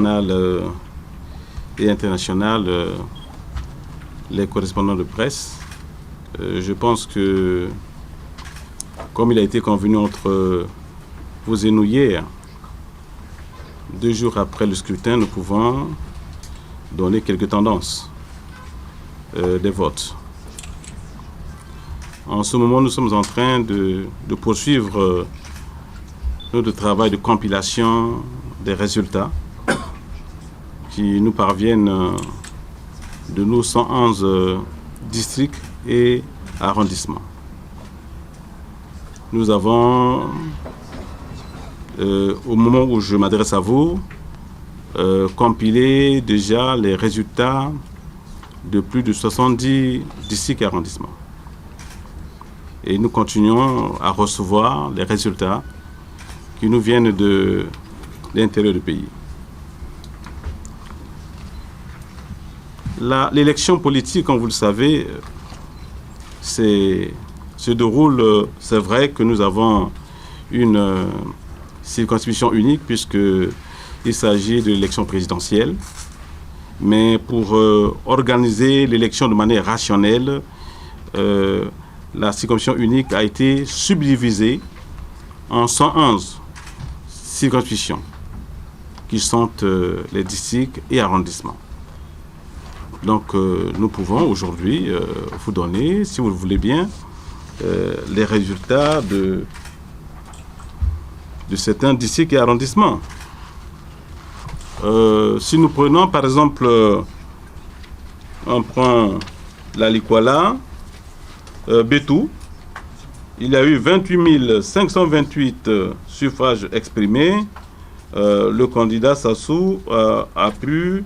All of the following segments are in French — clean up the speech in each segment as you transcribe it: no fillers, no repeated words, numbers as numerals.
nationales et internationales, les correspondants de presse. Je pense que, comme il a été convenu entre vous et nous hier, 2 jours après le scrutin, nous pouvons donner quelques tendances des votes. En ce moment, nous sommes en train de poursuivre notre travail de compilation des résultats qui nous parviennent de nos 111 districts et arrondissements. Nous avons, au moment où je m'adresse à vous, compilé déjà les résultats de plus de 70 districts et arrondissements. Et nous continuons à recevoir les résultats qui nous viennent de l'intérieur du pays. L'élection politique, comme vous le savez, se déroule, c'est vrai que nous avons une circonscription unique puisqu'il s'agit de l'élection présidentielle, mais pour organiser l'élection de manière rationnelle, la circonscription unique a été subdivisée en 111 circonscriptions qui sont les districts et arrondissements. Donc nous pouvons aujourd'hui vous donner, si vous le voulez bien, les résultats de certains districts et arrondissements. Si nous prenons par exemple, on prend la Likwala, Bétou, il y a eu 28 528 suffrages exprimés. Le candidat Sassou a pu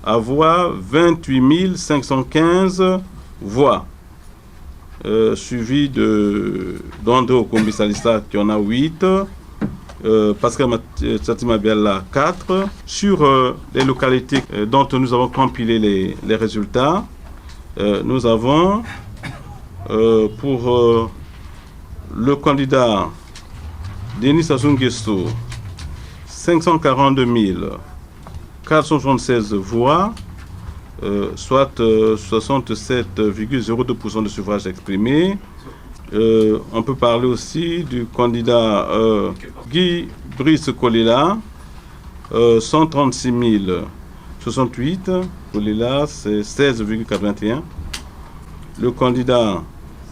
avoir 28 515 voix, suivi d'André Okombi-Salissa qui en a 8, Pascal Tchatima Biala 4. Sur les localités dont nous avons compilé les résultats, nous avons pour le candidat Denis Sassou Nguesso 542 476 voix, soit 67,02% de suffrages exprimés. On peut parler aussi du candidat Guy Brice Kolela, 136 068. Kolela, c'est 16,81. Le candidat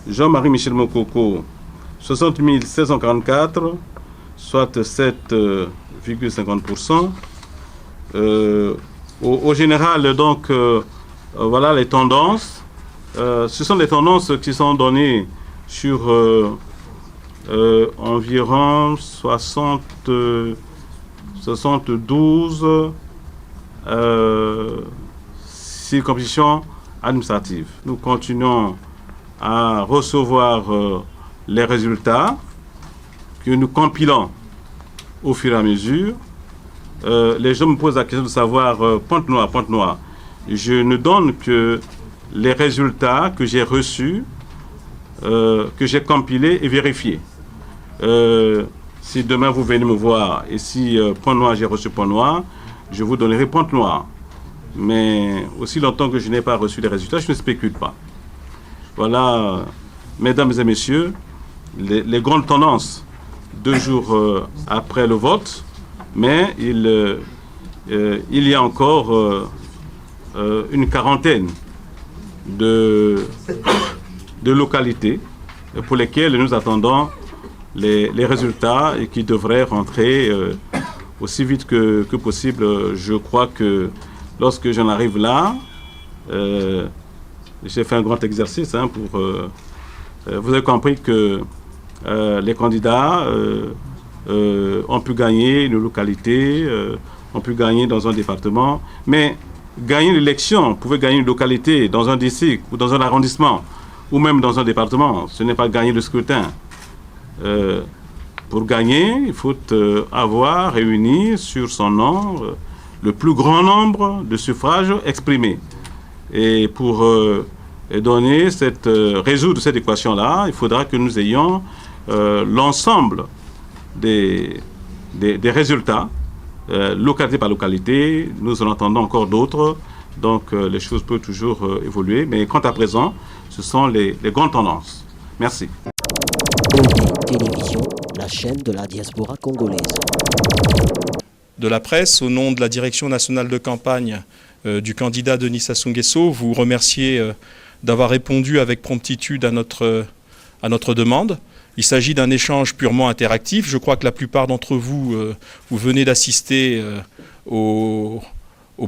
Jean-Marie Michel Mokoko, 60 744, soit 7,50%. Au général, donc, voilà les tendances. Ce sont les tendances qui sont données sur environ 72 circonscriptions administratives. Nous continuons à recevoir les résultats que nous compilons au fur et à mesure. Les gens me posent la question de savoir Pointe-Noire. Je ne donne que les résultats que j'ai reçus, que j'ai compilés et vérifiés. Si demain vous venez me voir et si Pointe-Noire, j'ai reçu Pointe-Noire, je vous donnerai Pointe-Noire. Mais aussi longtemps que je n'ai pas reçu les résultats, je ne spécule pas. Voilà, mesdames et messieurs, les grandes tendances 2 jours après le vote, mais il y a encore une quarantaine de localités pour lesquelles nous attendons les résultats et qui devraient rentrer aussi vite que possible. Je crois que lorsque j'en arrive là, j'ai fait un grand exercice pour... vous avez compris que les candidats ont pu gagner une localité, ont pu gagner dans un département, mais gagner l'élection, vous pouvez gagner une localité dans un district ou dans un arrondissement, ou même dans un département. Ce n'est pas gagner le scrutin. Pour gagner, il faut avoir réuni sur son nom le plus grand nombre de suffrages exprimés. Et pour résoudre cette équation-là, il faudra que nous ayons l'ensemble des résultats localité par localité. Nous en entendons encore d'autres. Donc, les choses peuvent toujours évoluer. Mais quant à présent, ce sont les grandes tendances. Merci. Télévision, la chaîne de la diaspora congolaise. De la presse, au nom de la direction nationale de campagne du candidat Denis Sassou Nguesso, vous remercier d'avoir répondu avec promptitude à notre demande. Il s'agit d'un échange purement interactif. Je crois que la plupart d'entre vous, vous venez d'assister au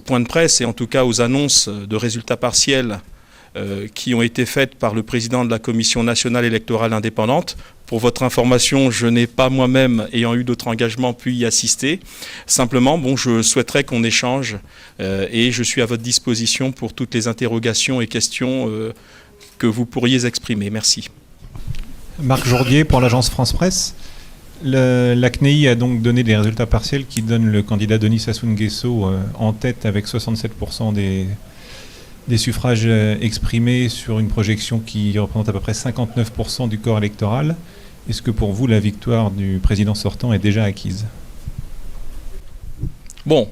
point de presse et en tout cas aux annonces de résultats partiels qui ont été faites par le président de la Commission nationale électorale indépendante. Pour votre information, je n'ai pas moi-même, ayant eu d'autres engagements, pu y assister. Simplement, je souhaiterais qu'on échange et je suis à votre disposition pour toutes les interrogations et questions que vous pourriez exprimer. Merci. Marc Jourdier pour l'agence France Presse. La CNEI a donc donné des résultats partiels qui donnent le candidat Denis Sassou Nguesso en tête avec 67% des suffrages exprimés sur une projection qui représente à peu près 59% du corps électoral. Est-ce que pour vous, la victoire du président sortant est déjà acquise ? Bon,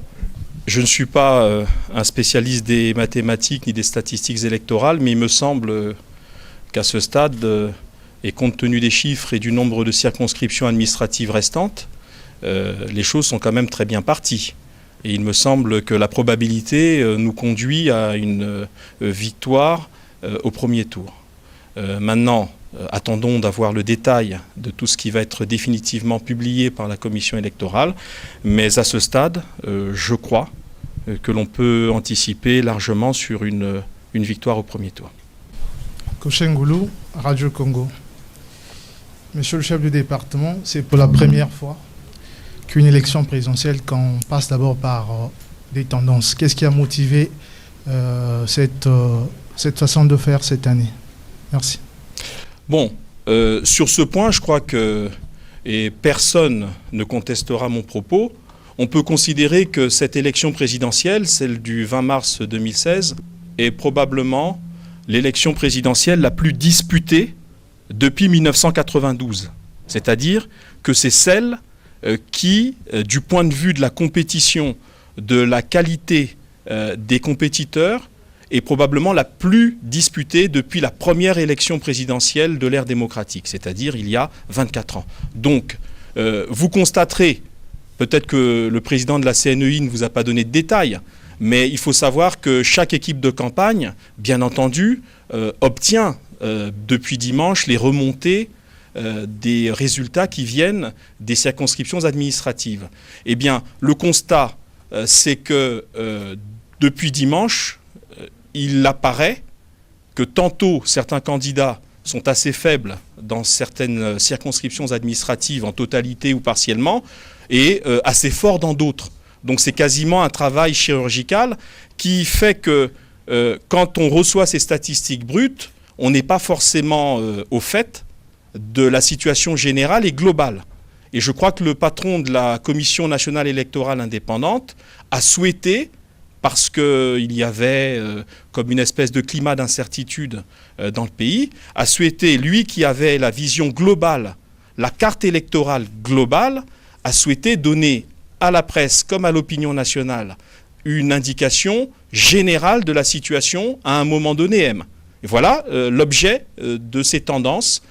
je ne suis pas un spécialiste des mathématiques ni des statistiques électorales, mais il me semble qu'à ce stade, et compte tenu des chiffres et du nombre de circonscriptions administratives restantes, les choses sont quand même très bien parties. Et il me semble que la probabilité nous conduit à une victoire au premier tour. Maintenant, attendons d'avoir le détail de tout ce qui va être définitivement publié par la commission électorale. Mais à ce stade, je crois que l'on peut anticiper largement sur une victoire au premier tour. Koshengoulou, Radio Congo. Monsieur le chef du département, c'est pour la première fois qu'une élection présidentielle, quand on passe d'abord par des tendances. Qu'est-ce qui a motivé cette façon de faire cette année ? Merci. Bon, sur ce point, je crois que, et personne ne contestera mon propos, on peut considérer que cette élection présidentielle, celle du 20 mars 2016, est probablement l'élection présidentielle la plus disputée depuis 1992. C'est-à-dire que c'est celle qui, du point de vue de la compétition, de la qualité des compétiteurs, est probablement la plus disputée depuis la première élection présidentielle de l'ère démocratique, c'est-à-dire il y a 24 ans. Donc, vous constaterez, peut-être que le président de la CNEI ne vous a pas donné de détails, mais il faut savoir que chaque équipe de campagne, bien entendu, obtient depuis dimanche les remontées des résultats qui viennent des circonscriptions administratives. Eh bien, le constat, c'est que depuis dimanche, il apparaît que tantôt certains candidats sont assez faibles dans certaines circonscriptions administratives en totalité ou partiellement, et assez forts dans d'autres. Donc c'est quasiment un travail chirurgical qui fait que quand on reçoit ces statistiques brutes, on n'est pas forcément au fait de la situation générale et globale. Et je crois que le patron de la Commission nationale électorale indépendante a souhaité, parce qu'il y avait comme une espèce de climat d'incertitude dans le pays, a souhaité, lui qui avait la vision globale, la carte électorale globale, a souhaité donner à la presse comme à l'opinion nationale une indication générale de la situation à un moment donné. Et voilà l'objet de ces tendances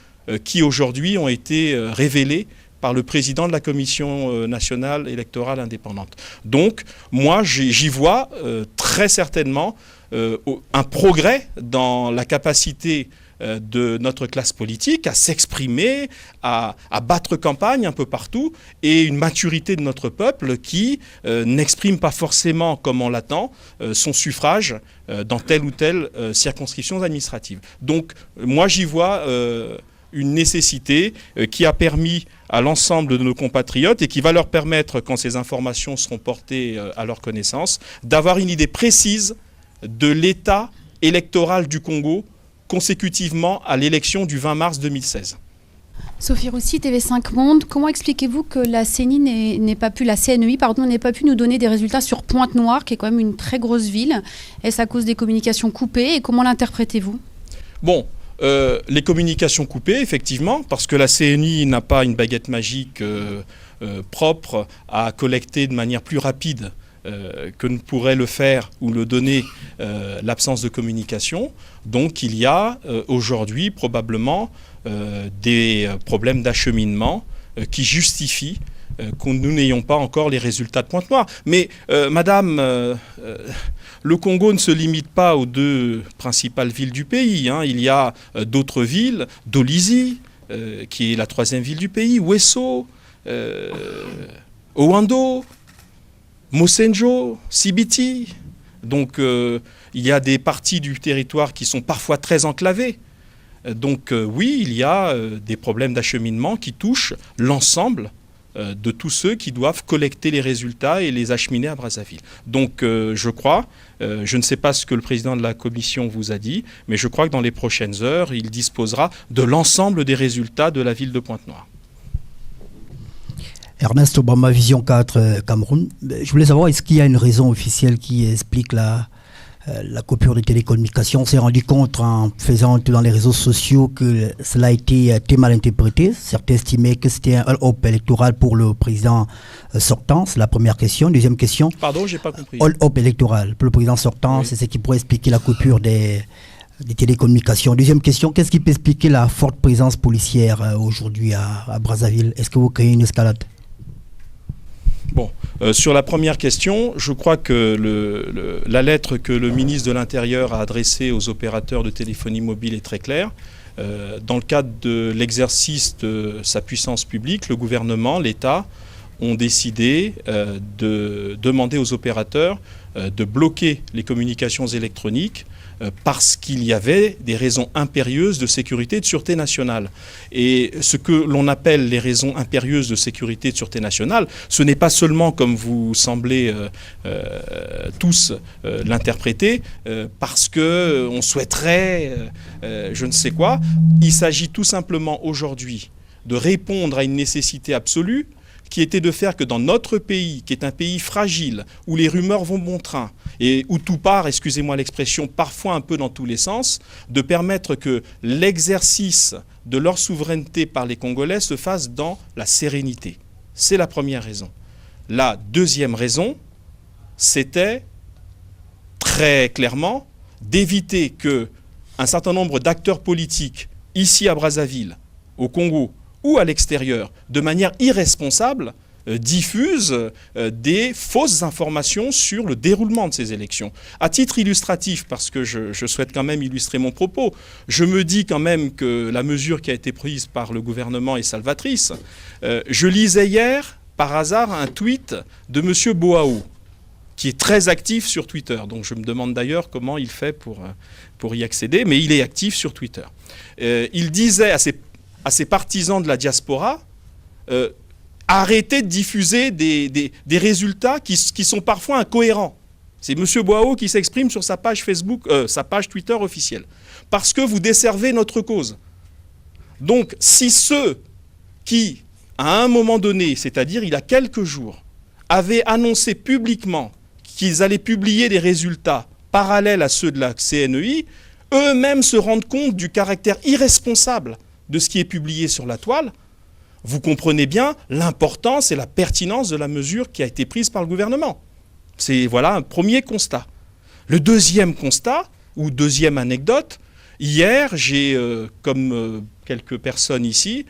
qui aujourd'hui ont été révélées par le président de la Commission nationale électorale indépendante. Donc, moi, j'y vois très certainement un progrès dans la capacité de notre classe politique à s'exprimer, à battre campagne un peu partout, et une maturité de notre peuple qui n'exprime pas forcément, comme on l'attend, son suffrage dans telle ou telle circonscription administrative. Donc, moi, j'y vois une nécessité qui a permis à l'ensemble de nos compatriotes et qui va leur permettre, quand ces informations seront portées à leur connaissance, d'avoir une idée précise de l'état électoral du Congo consécutivement à l'élection du 20 mars 2016. Sophie Roussy, TV5 Monde. Comment expliquez-vous que la CNEI n'ait pas pu nous donner des résultats sur Pointe-Noire, qui est quand même une très grosse ville? Est-ce à cause des communications coupées et comment l'interprétez-vous? Bon, les communications coupées, effectivement, parce que la CNI n'a pas une baguette magique propre à collecter de manière plus rapide que ne pourrait le faire ou le donner l'absence de communication. Donc il y a aujourd'hui probablement des problèmes d'acheminement qui justifient que nous n'ayons pas encore les résultats de Pointe-Noire. Mais Madame, le Congo ne se limite pas aux 2 principales villes du pays. Il y a d'autres villes, Dolisie, qui est la 3e ville du pays, Wesso, Owando, Mosenjo, Sibiti. Donc il y a des parties du territoire qui sont parfois très enclavées. Donc oui, il y a des problèmes d'acheminement qui touchent l'ensemble de tous ceux qui doivent collecter les résultats et les acheminer à Brazzaville. Donc je crois, je ne sais pas ce que le président de la commission vous a dit, mais je crois que dans les prochaines heures, il disposera de l'ensemble des résultats de la ville de Pointe-Noire. Ernest Obama, Vision 4, Cameroun. Je voulais savoir, est-ce qu'il y a une raison officielle qui explique la coupure de télécommunications? On s'est rendu compte en faisant dans les réseaux sociaux que cela a été très mal interprété. Certains estimaient que c'était un hold-up électoral pour le président sortant. C'est la première question. Deuxième question. Pardon, j'ai pas compris. Hold-up électoral pour le président sortant, oui. C'est ce qui pourrait expliquer la coupure des télécommunications. Deuxième question, qu'est-ce qui peut expliquer la forte présence policière aujourd'hui à Brazzaville? Est-ce que vous créez une escalade? Bon, sur la première question, je crois que la lettre que le ministre de l'Intérieur a adressée aux opérateurs de téléphonie mobile est très claire. Dans le cadre de l'exercice de sa puissance publique, le gouvernement, l'État, ont décidé de demander aux opérateurs de bloquer les communications électroniques parce qu'il y avait des raisons impérieuses de sécurité et de sûreté nationale. Et ce que l'on appelle les raisons impérieuses de sécurité et de sûreté nationale, ce n'est pas seulement, comme vous semblez tous l'interpréter, parce qu'on souhaiterait je ne sais quoi. Il s'agit tout simplement aujourd'hui de répondre à une nécessité absolue qui était de faire que dans notre pays, qui est un pays fragile, où les rumeurs vont bon train, et où tout part, excusez-moi l'expression, parfois un peu dans tous les sens, de permettre que l'exercice de leur souveraineté par les Congolais se fasse dans la sérénité. C'est la première raison. La deuxième raison, c'était très clairement d'éviter qu'un certain nombre d'acteurs politiques, ici à Brazzaville, au Congo, ou à l'extérieur, de manière irresponsable, diffusent des fausses informations sur le déroulement de ces élections. À titre illustratif, parce que je souhaite quand même illustrer mon propos, je me dis quand même que la mesure qui a été prise par le gouvernement est salvatrice. Je lisais hier, par hasard, un tweet de M. Boao, qui est très actif sur Twitter. Donc je me demande d'ailleurs comment il fait pour y accéder, mais il est actif sur Twitter. Il disait à ses partisans de la diaspora, arrêtez de diffuser des résultats qui sont parfois incohérents. C'est M. Boao qui s'exprime sur sa page Facebook, sa page Twitter officielle. Parce que vous desservez notre cause. Donc, si ceux qui, à un moment donné, c'est-à-dire il y a quelques jours, avaient annoncé publiquement qu'ils allaient publier des résultats parallèles à ceux de la CNEI, eux-mêmes se rendent compte du caractère irresponsable de ce qui est publié sur la toile, vous comprenez bien l'importance et la pertinence de la mesure qui a été prise par le gouvernement. C'est voilà un premier constat. Le deuxième constat, ou deuxième anecdote, hier, j'ai, comme quelques personnes ici,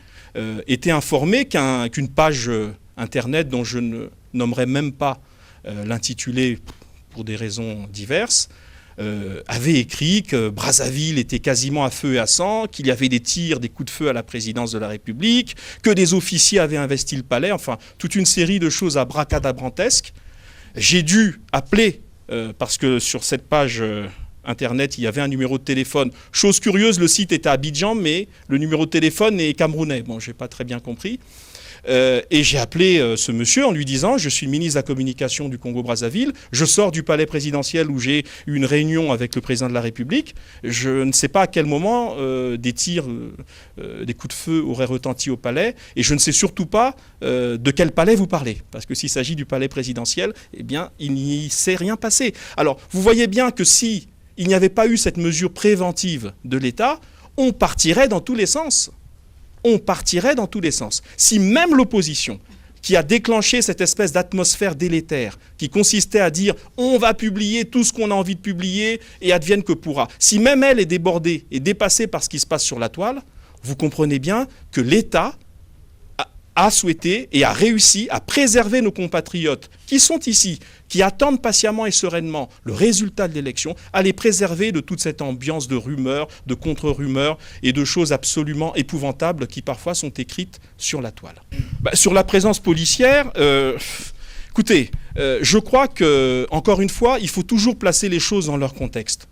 été informé qu'une page Internet dont je ne nommerai même pas l'intitulé pour des raisons diverses, avait écrit que Brazzaville était quasiment à feu et à sang, qu'il y avait des tirs, des coups de feu à la présidence de la République, que des officiers avaient investi le palais, enfin toute une série de choses abracadabrantesques. J'ai dû appeler, parce que sur cette page Internet, il y avait un numéro de téléphone. Chose curieuse, le site était à Abidjan, mais le numéro de téléphone est camerounais. Bon, je n'ai pas très bien compris. Et j'ai appelé ce monsieur en lui disant « Je suis ministre de la communication du Congo-Brazzaville, je sors du palais présidentiel où j'ai eu une réunion avec le président de la République. Je ne sais pas à quel moment des tirs, des coups de feu auraient retenti au palais et je ne sais surtout pas de quel palais vous parlez. Parce que s'il s'agit du palais présidentiel, eh bien, il n'y s'est rien passé. Alors, vous voyez bien que si il n'y avait pas eu cette mesure préventive de l'État, on partirait dans tous les sens. On partirait dans tous les sens. Si même l'opposition, qui a déclenché cette espèce d'atmosphère délétère, qui consistait à dire « on va publier tout ce qu'on a envie de publier et advienne que pourra ». Si même elle est débordée et dépassée par ce qui se passe sur la toile, vous comprenez bien que l'État a souhaité et a réussi à préserver nos compatriotes qui sont ici, qui attendent patiemment et sereinement le résultat de l'élection, à les préserver de toute cette ambiance de rumeurs, de contre-rumeurs et de choses absolument épouvantables qui parfois sont écrites sur la toile. Sur la présence policière, écoutez, je crois que, encore une fois, il faut toujours placer les choses dans leur contexte.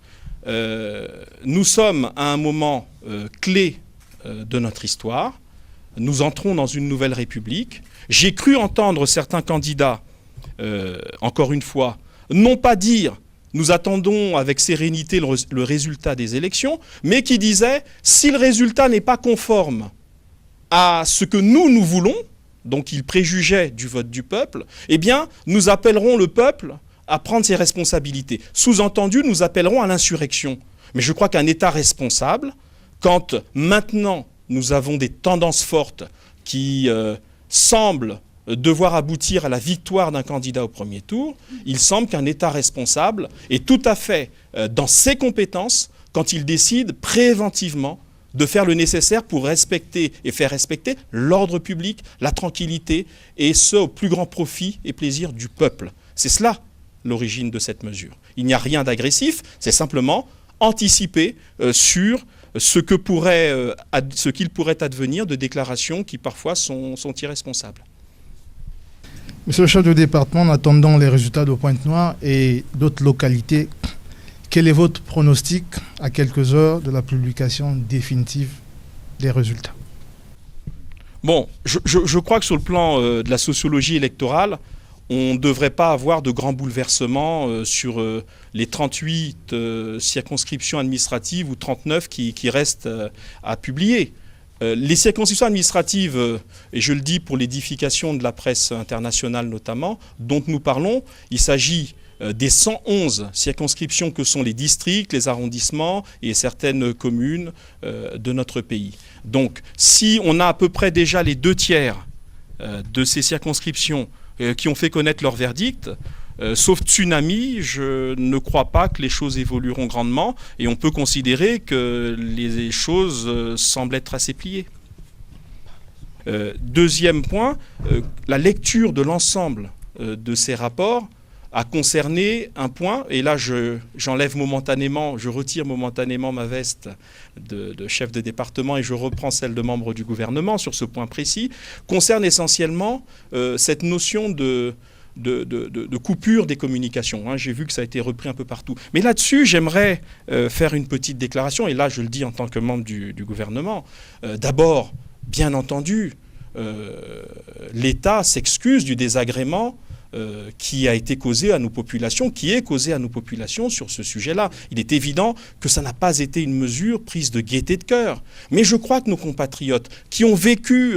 Nous sommes à un moment clé de notre histoire. Nous entrons dans une nouvelle République. J'ai cru entendre certains candidats, encore une fois, non pas dire « nous attendons avec sérénité le résultat des élections », mais qui disaient « si le résultat n'est pas conforme à ce que nous voulons », donc ils préjugeaient du vote du peuple, eh bien, nous appellerons le peuple à prendre ses responsabilités. Sous-entendu, nous appellerons à l'insurrection. Mais je crois qu'un État responsable, quand maintenant nous avons des tendances fortes qui semblent devoir aboutir à la victoire d'un candidat au premier tour, il semble qu'un État responsable est tout à fait dans ses compétences quand il décide préventivement de faire le nécessaire pour respecter et faire respecter l'ordre public, la tranquillité, et ce, au plus grand profit et plaisir du peuple. C'est cela l'origine de cette mesure. Il n'y a rien d'agressif, c'est simplement anticiper sur ce qu'il pourrait advenir de déclarations qui parfois sont irresponsables. Monsieur le chef de département, en attendant les résultats de Pointe-Noire et d'autres localités, quel est votre pronostic à quelques heures de la publication définitive des résultats? Bon, je crois que sur le plan de la sociologie électorale, on ne devrait pas avoir de grands bouleversements sur les 38 circonscriptions administratives ou 39 qui restent à publier. Les circonscriptions administratives, et je le dis pour l'édification de la presse internationale notamment, dont nous parlons, il s'agit des 111 circonscriptions que sont les districts, les arrondissements et certaines communes de notre pays. Donc, si on a à peu près déjà les 2/3 de ces circonscriptions qui ont fait connaître leur verdict, sauf tsunami, je ne crois pas que les choses évolueront grandement et on peut considérer que les choses semblent être assez pliées. Deuxième point, la lecture de l'ensemble de ces rapports a concerné un point, et là j'enlève momentanément, je retire momentanément ma veste de chef de département et je reprends celle de membre du gouvernement sur ce point précis, concerne essentiellement cette notion de coupure des communications. J'ai vu que ça a été repris un peu partout. Mais là-dessus, j'aimerais faire une petite déclaration, et là je le dis en tant que membre du gouvernement. D'abord, bien entendu, l'État s'excuse du désagrément qui a été causé à nos populations, qui est causé à nos populations sur ce sujet-là. Il est évident que ça n'a pas été une mesure prise de gaieté de cœur. Mais je crois que nos compatriotes qui ont vécu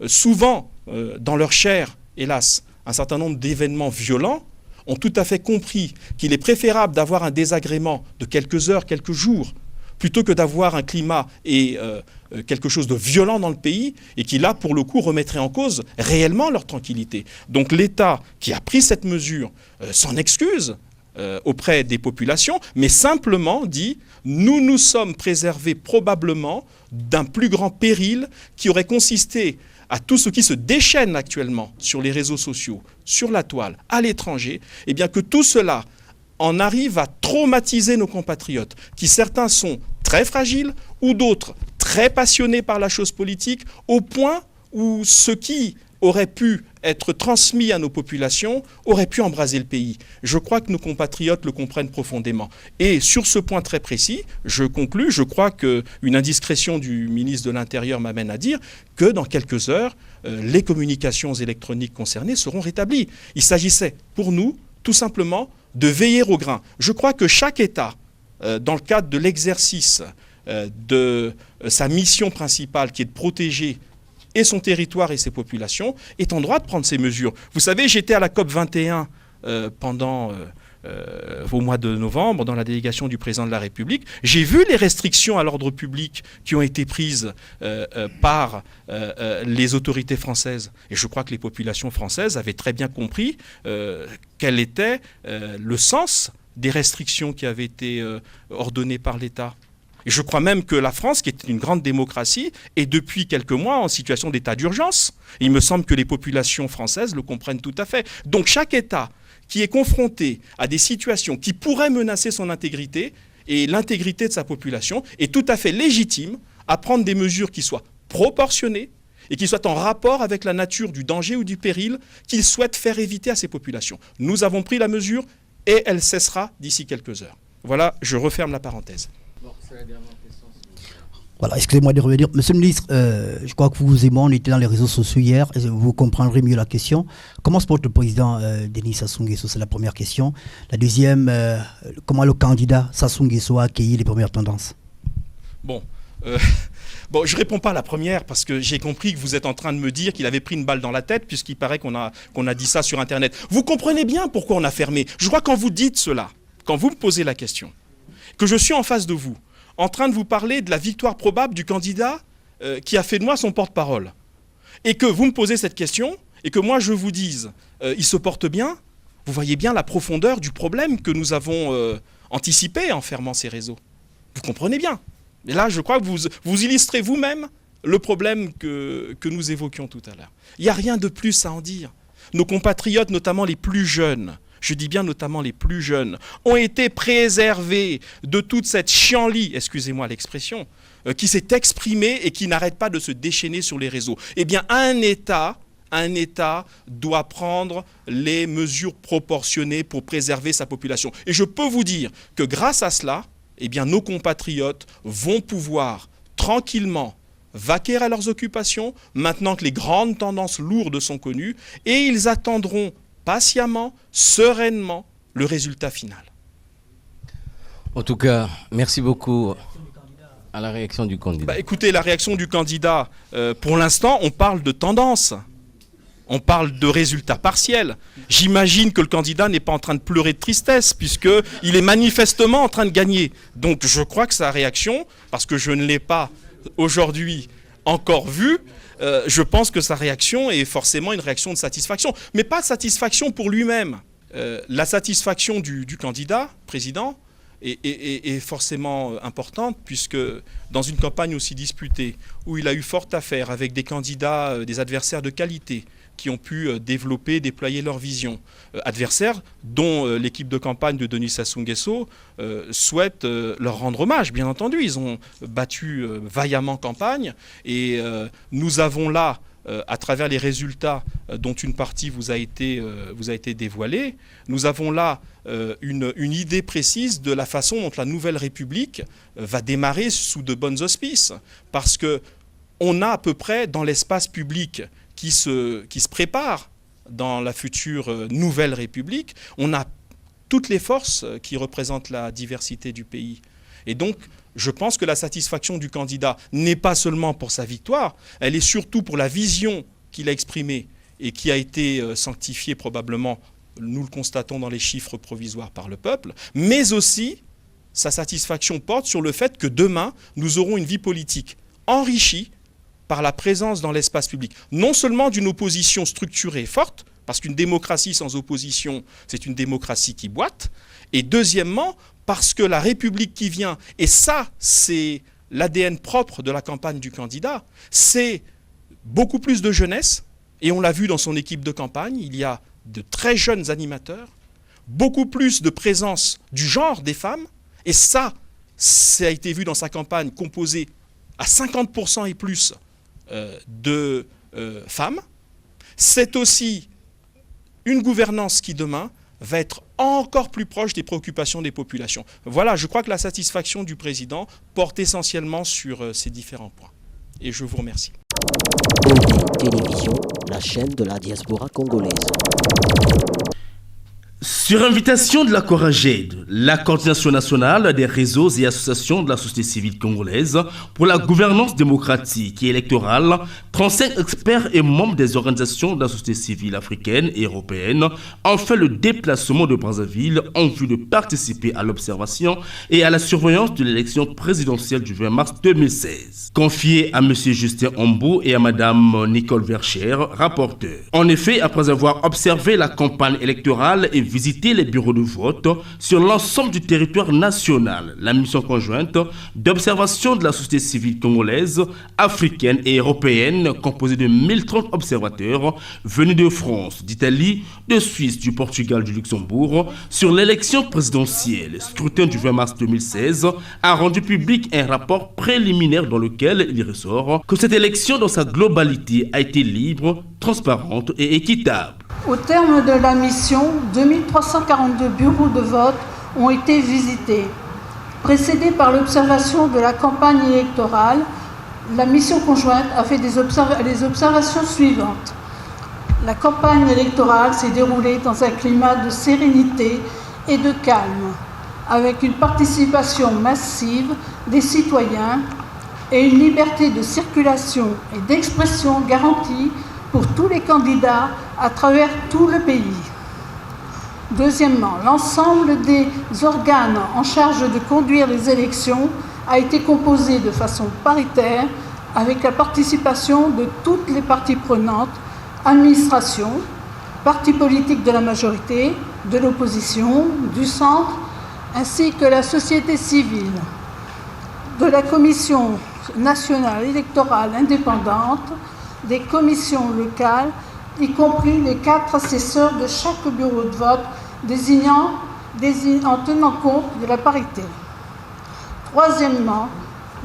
souvent dans leur chair, hélas, un certain nombre d'événements violents, ont tout à fait compris qu'il est préférable d'avoir un désagrément de quelques heures, quelques jours, plutôt que d'avoir un climat et quelque chose de violent dans le pays et qui, là, pour le coup, remettrait en cause réellement leur tranquillité. Donc l'État qui a pris cette mesure s'en excuse auprès des populations, mais simplement dit « nous nous sommes préservés probablement d'un plus grand péril qui aurait consisté à tout ce qui se déchaîne actuellement sur les réseaux sociaux, sur la toile, à l'étranger, et bien que tout cela en arrive à traumatiser nos compatriotes, qui certains sont très fragiles ou d'autres très passionnés par la chose politique, au point où ce qui aurait pu être transmis à nos populations aurait pu embraser le pays. Je crois que nos compatriotes le comprennent profondément. Et sur ce point très précis, je conclus, je crois qu'une indiscrétion du ministre de l'Intérieur m'amène à dire que dans quelques heures, les communications électroniques concernées seront rétablies. Il s'agissait pour nous, tout simplement, de veiller au grain. Je crois que chaque État, dans le cadre de l'exercice de sa mission principale, qui est de protéger et son territoire et ses populations, est en droit de prendre ces mesures. Vous savez, j'étais à la COP 21 pendant au mois de novembre dans la délégation du président de la République. J'ai vu les restrictions à l'ordre public qui ont été prises par les autorités françaises. Et je crois que les populations françaises avaient très bien compris quel était le sens des restrictions qui avaient été ordonnées par l'État. Et je crois même que la France, qui est une grande démocratie, est depuis quelques mois en situation d'état d'urgence. Il me semble que les populations françaises le comprennent tout à fait. Donc chaque État qui est confronté à des situations qui pourraient menacer son intégrité et l'intégrité de sa population est tout à fait légitime à prendre des mesures qui soient proportionnées et qui soient en rapport avec la nature du danger ou du péril qu'il souhaite faire éviter à ses populations. Nous avons pris la mesure et elle cessera d'ici quelques heures. Voilà, je referme la parenthèse. Voilà, excusez-moi de revenir. Monsieur le ministre, je crois que vous et moi, on était dans les réseaux sociaux hier, et vous comprendrez mieux la question. Comment se porte le président Denis Sassou Nguesso? C'est la première question. La deuxième, comment le candidat Sassou Nguesso a accueilli les premières tendances? Bon, je ne réponds pas à la première parce que j'ai compris que vous êtes en train de me dire qu'il avait pris une balle dans la tête puisqu'il paraît qu'on a dit ça sur Internet. Vous comprenez bien pourquoi on a fermé. Je crois que quand vous dites cela, quand vous me posez la question, que je suis en face de vous, en train de vous parler de la victoire probable du candidat qui a fait de moi son porte-parole, et que vous me posez cette question, et que moi je vous dise il se porte bien, vous voyez bien la profondeur du problème que nous avons anticipé en fermant ces réseaux. Vous comprenez bien. Et là, je crois que vous illustrez vous-même le problème que nous évoquions tout à l'heure. Il n'y a rien de plus à en dire. Nos compatriotes, notamment les plus jeunes, je dis bien notamment les plus jeunes, ont été préservés de toute cette chienlit, excusez-moi l'expression, qui s'est exprimée et qui n'arrête pas de se déchaîner sur les réseaux. Eh bien, un État doit prendre les mesures proportionnées pour préserver sa population. Et je peux vous dire que grâce à cela, eh bien, nos compatriotes vont pouvoir tranquillement vaquer à leurs occupations, maintenant que les grandes tendances lourdes sont connues, et ils attendront patiemment, sereinement, le résultat final. En tout cas, merci beaucoup à la réaction du candidat. Écoutez, la réaction du candidat, pour l'instant, on parle de tendance. On parle de résultats partiels. J'imagine que le candidat n'est pas en train de pleurer de tristesse, puisqu'il est manifestement en train de gagner. Donc je crois que sa réaction, parce que je ne l'ai pas aujourd'hui encore vue, je pense que sa réaction est forcément une réaction de satisfaction. Mais pas de satisfaction pour lui-même. La satisfaction du candidat, président, est forcément importante, puisque dans une campagne aussi disputée, où il a eu fort à faire avec des candidats, des adversaires de qualité, qui ont pu développer, déployer leur vision. Adversaires dont l'équipe de campagne de Denis Sassou Nguesso souhaite leur rendre hommage, bien entendu. Ils ont battu vaillamment campagne et nous avons là, à travers les résultats dont une partie vous a été dévoilée, nous avons là une idée précise de la façon dont la nouvelle République va démarrer sous de bons auspices. Parce qu'on a à peu près dans l'espace public qui se prépare dans la future nouvelle République, on a toutes les forces qui représentent la diversité du pays. Et donc, je pense que la satisfaction du candidat n'est pas seulement pour sa victoire, elle est surtout pour la vision qu'il a exprimée et qui a été sanctifiée probablement, nous le constatons dans les chiffres provisoires par le peuple, mais aussi sa satisfaction porte sur le fait que demain, nous aurons une vie politique enrichie par la présence dans l'espace public, non seulement d'une opposition structurée forte, parce qu'une démocratie sans opposition, c'est une démocratie qui boite, et deuxièmement, parce que la République qui vient, et ça, c'est l'ADN propre de la campagne du candidat, c'est beaucoup plus de jeunesse, et on l'a vu dans son équipe de campagne, il y a de très jeunes animateurs, beaucoup plus de présence du genre des femmes, et ça a été vu dans sa campagne composée à 50% et plus de femmes. C'est aussi une gouvernance qui demain va être encore plus proche des préoccupations des populations. Voilà, je crois que la satisfaction du président porte essentiellement sur ces différents points. Et je vous remercie. Télévision, la chaîne de la diaspora congolaise. Sur invitation de la CORAGED, la coordination nationale des réseaux et associations de la société civile congolaise pour la gouvernance démocratique et électorale, 35 experts et membres des organisations de la société civile africaine et européenne ont fait le déplacement de Brazzaville en vue de participer à l'observation et à la surveillance de l'élection présidentielle du 20 mars 2016. Confié à M. Justin Ombo et à Mme Nicole Vercher, rapporteurs. En effet, après avoir observé la campagne électorale et visité les bureaux de vote sur l'ensemble du territoire national, la mission conjointe d'observation de la société civile congolaise, africaine et européenne, composée de 1030 observateurs venus de France, d'Italie, de Suisse, du Portugal, du Luxembourg, sur l'élection présidentielle, scrutin du 20 mars 2016, a rendu public un rapport préliminaire dans lequel il ressort que cette élection dans sa globalité a été libre, transparente et équitable. Au terme de la mission, 2342 bureaux de vote ont été visités. Précédée par l'observation de la campagne électorale, la mission conjointe a fait les observations suivantes. La campagne électorale s'est déroulée dans un climat de sérénité et de calme, avec une participation massive des citoyens et une liberté de circulation et d'expression garantie pour tous les candidats à travers tout le pays. Deuxièmement, l'ensemble des organes en charge de conduire les élections a été composé de façon paritaire avec la participation de toutes les parties prenantes, administration, partis politiques de la majorité, de l'opposition, du centre, ainsi que la société civile, de la Commission nationale électorale indépendante, des commissions locales, y compris les 4 assesseurs de chaque bureau de vote, en tenant compte de la parité. Troisièmement,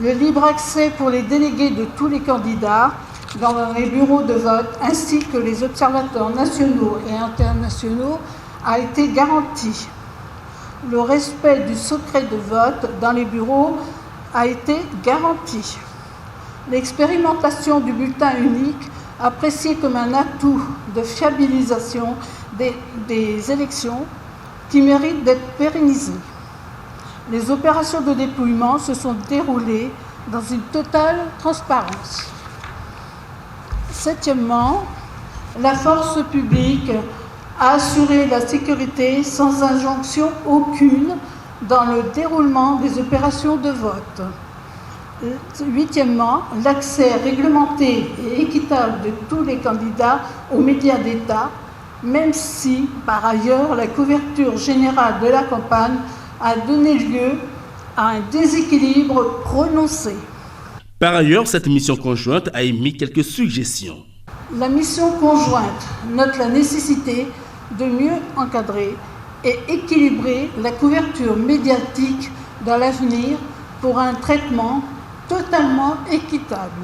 le libre accès pour les délégués de tous les candidats dans les bureaux de vote, ainsi que les observateurs nationaux et internationaux, a été garanti. Le respect du secret de vote dans les bureaux a été garanti. L'expérimentation du bulletin unique, appréciée comme un atout de fiabilisation des élections, qui mérite d'être pérennisée. Les opérations de dépouillement se sont déroulées dans une totale transparence. Septièmement, la force publique a assuré la sécurité sans injonction aucune dans le déroulement des opérations de vote. Huitièmement, l'accès réglementé et équitable de tous les candidats aux médias d'État, même si, par ailleurs, la couverture générale de la campagne a donné lieu à un déséquilibre prononcé. Par ailleurs, cette mission conjointe a émis quelques suggestions. La mission conjointe note la nécessité de mieux encadrer et équilibrer la couverture médiatique dans l'avenir pour un traitement totalement équitable.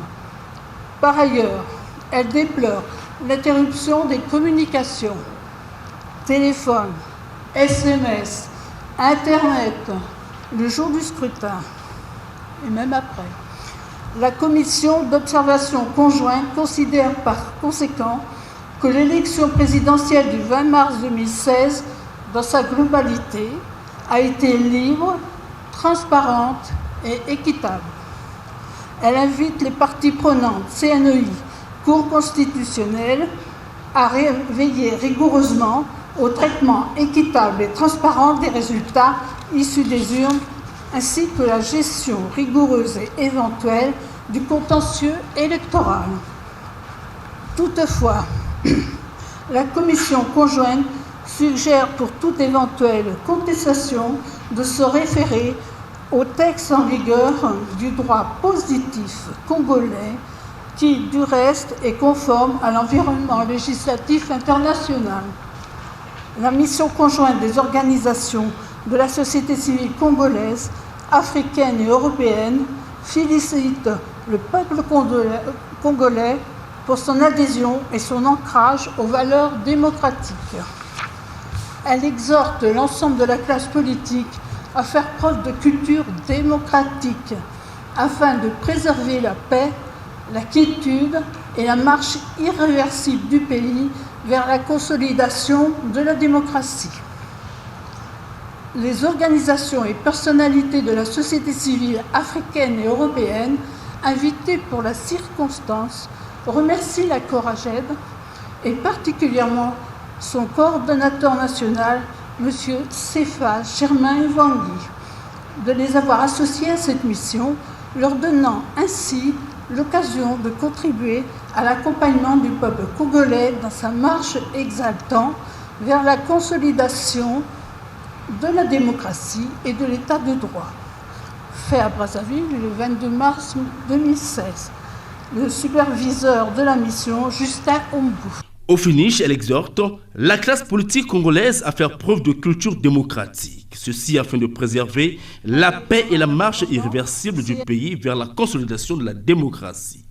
Par ailleurs, elle déplore l'interruption des communications, téléphone, SMS, Internet, le jour du scrutin et même après. La commission d'observation conjointe considère par conséquent que l'élection présidentielle du 20 mars 2016, dans sa globalité, a été libre, transparente et équitable. Elle invite les parties prenantes, CNEI, Cour constitutionnelle, à veiller rigoureusement au traitement équitable et transparent des résultats issus des urnes, ainsi que la gestion rigoureuse et éventuelle du contentieux électoral. Toutefois, la commission conjointe suggère pour toute éventuelle contestation de se référer au texte en vigueur du droit positif congolais qui, du reste, est conforme à l'environnement législatif international. La mission conjointe des organisations de la société civile congolaise, africaine et européenne félicite le peuple congolais pour son adhésion et son ancrage aux valeurs démocratiques. Elle exhorte l'ensemble de la classe politique à faire preuve de culture démocratique afin de préserver la paix, la quiétude et la marche irréversible du pays vers la consolidation de la démocratie. les organisations et personnalités de la société civile africaine et européenne invitées pour la circonstance remercient la Coraged et particulièrement son coordonnateur national, M. Sefa Germain Evangui, de les avoir associés à cette mission, leur donnant ainsi l'occasion de contribuer à l'accompagnement du peuple congolais dans sa marche exaltant vers la consolidation de la démocratie et de l'état de droit. Fait à Brazzaville le 22 mars 2016. Le superviseur de la mission, Justin Ombou. Au finish, elle exhorte la classe politique congolaise à faire preuve de culture démocratique. Ceci afin de préserver la paix et la marche irréversible du pays vers la consolidation de la démocratie.